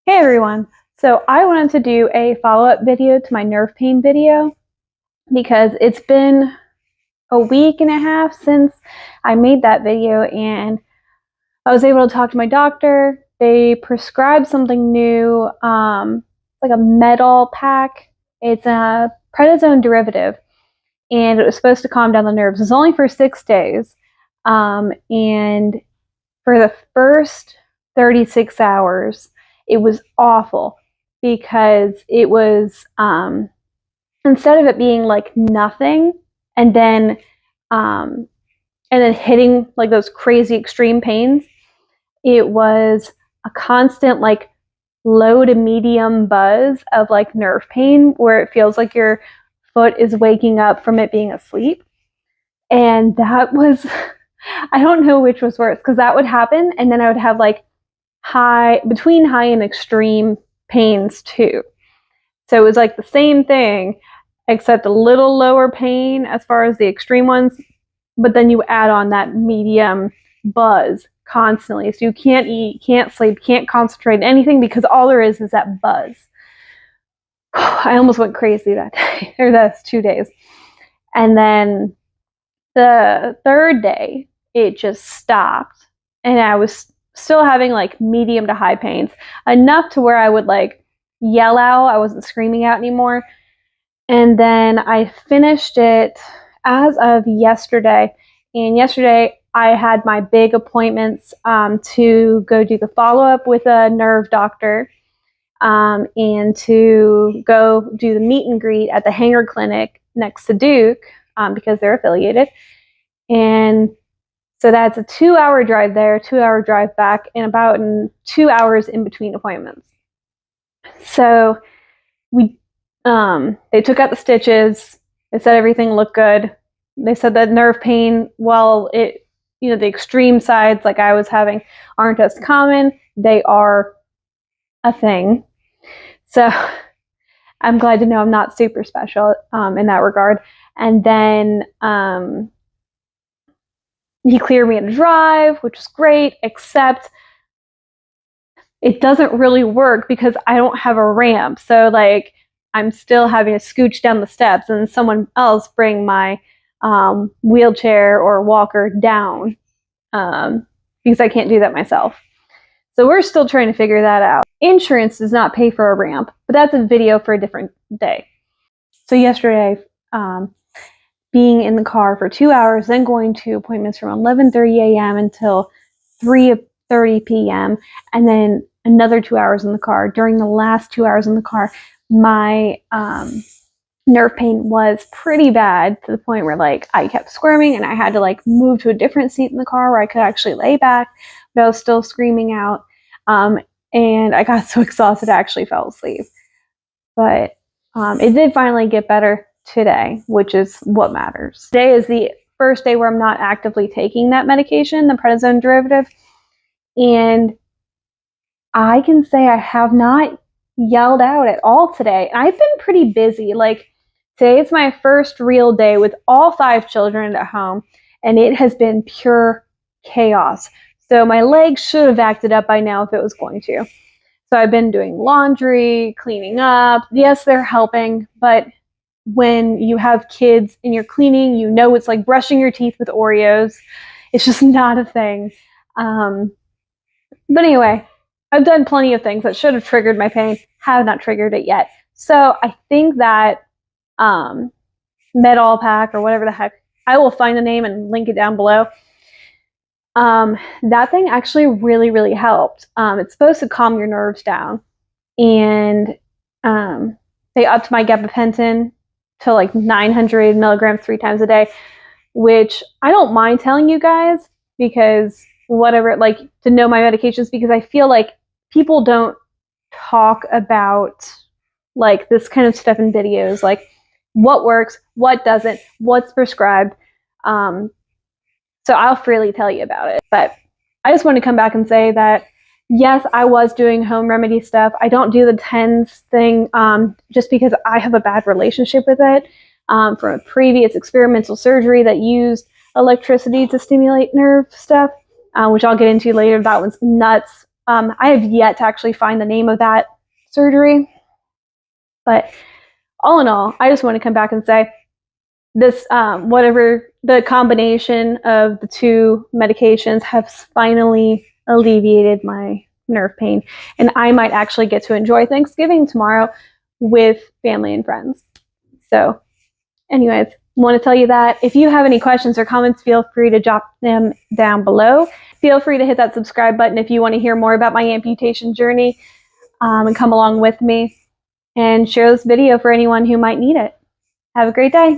Hey everyone! So I wanted to do a follow-up video to my nerve pain video because it's been a week and a half since I made that video and I was able to talk to my doctor. They prescribed something new, like a Medall pack. It's a prednisone derivative and it was supposed to calm down the nerves. It's only for 6 days, and for the first 36 hours, it was awful because it was, instead of it being like nothing and then hitting like those crazy extreme pains, it was a constant like low to medium buzz of like nerve pain where it feels like your foot is waking up from it being asleep. And that was, I don't know which was worse, because that would happen and then I would have like between high and extreme pains too. So it was like the same thing, except a little lower pain as far as the extreme ones, but then you add on that medium buzz constantly. So you can't eat, can't sleep, can't concentrate on anything because all there is that buzz. I almost went crazy that day, or those 2 days. And then the third day, it just stopped. And I was still having like medium to high pains, enough to where I would like yell out. I wasn't screaming out anymore. And then I finished it as of yesterday. And yesterday I had my big appointments to go do the follow-up with a nerve doctor, and to go do the meet and greet at the Hanger Clinic next to Duke, because they're affiliated. And so that's a 2-hour drive there, 2-hour drive back, and about 2 hours in between appointments. So they took out the stitches. They said everything looked good. They said that nerve pain, while the extreme sides like I was having aren't as common, they are a thing. So I'm glad to know I'm not super special in that regard. And then he cleared me to drive, which was great, except it doesn't really work because I don't have a ramp. So like I'm still having to scooch down the steps and someone else bring my wheelchair or walker down, because I can't do that myself. So we're still trying to figure that out. Insurance does not pay for a ramp, but that's a video for a different day. So yesterday, being in the car for 2 hours, then going to appointments from 11:30 a.m. until 3:30 p.m., and then another 2 hours in the car. During the last 2 hours in the car, my nerve pain was pretty bad, to the point where like I kept squirming and I had to like move to a different seat in the car where I could actually lay back, but I was still screaming out. And I got so exhausted I actually fell asleep. But it did finally get better today, which is what matters. Today is the first day where I'm not actively taking that medication, the prednisone derivative, and I can say I have not yelled out at all today. I've been pretty busy. Like today is my first real day with all 5 children at home, and it has been pure chaos. So my legs should have acted up by now if it was going to. So I've been doing laundry, cleaning up. Yes, they're helping, but when you have kids and you're cleaning, it's like brushing your teeth with Oreos. It's just not a thing. But anyway, I've done plenty of things that should have triggered my pain, have not triggered it yet. So I think that Medall pack, or whatever the heck, I will find the name and link it down below. That thing actually really, really helped. It's supposed to calm your nerves down. And they upped my gabapentin to like 900 milligrams 3 times a day, which I don't mind telling you guys, because like to know my medications, because I feel like people don't talk about like this kind of stuff in videos, like what works, what doesn't, what's prescribed. So I'll freely tell you about it. But I just want to come back and say that yes, I was doing home remedy stuff. I don't do the TENS thing just because I have a bad relationship with it from a previous experimental surgery that used electricity to stimulate nerve stuff, which I'll get into later. That one's nuts. I have yet to actually find the name of that surgery. But all in all, I just want to come back and say this, whatever the combination of the two medications has finally alleviated my nerve pain. And I might actually get to enjoy Thanksgiving tomorrow with family and friends. So anyways, want to tell you that. If you have any questions or comments, feel free to drop them down below. Feel free to hit that subscribe button if you want to hear more about my amputation journey, and come along with me, and share this video for anyone who might need it. Have a great day.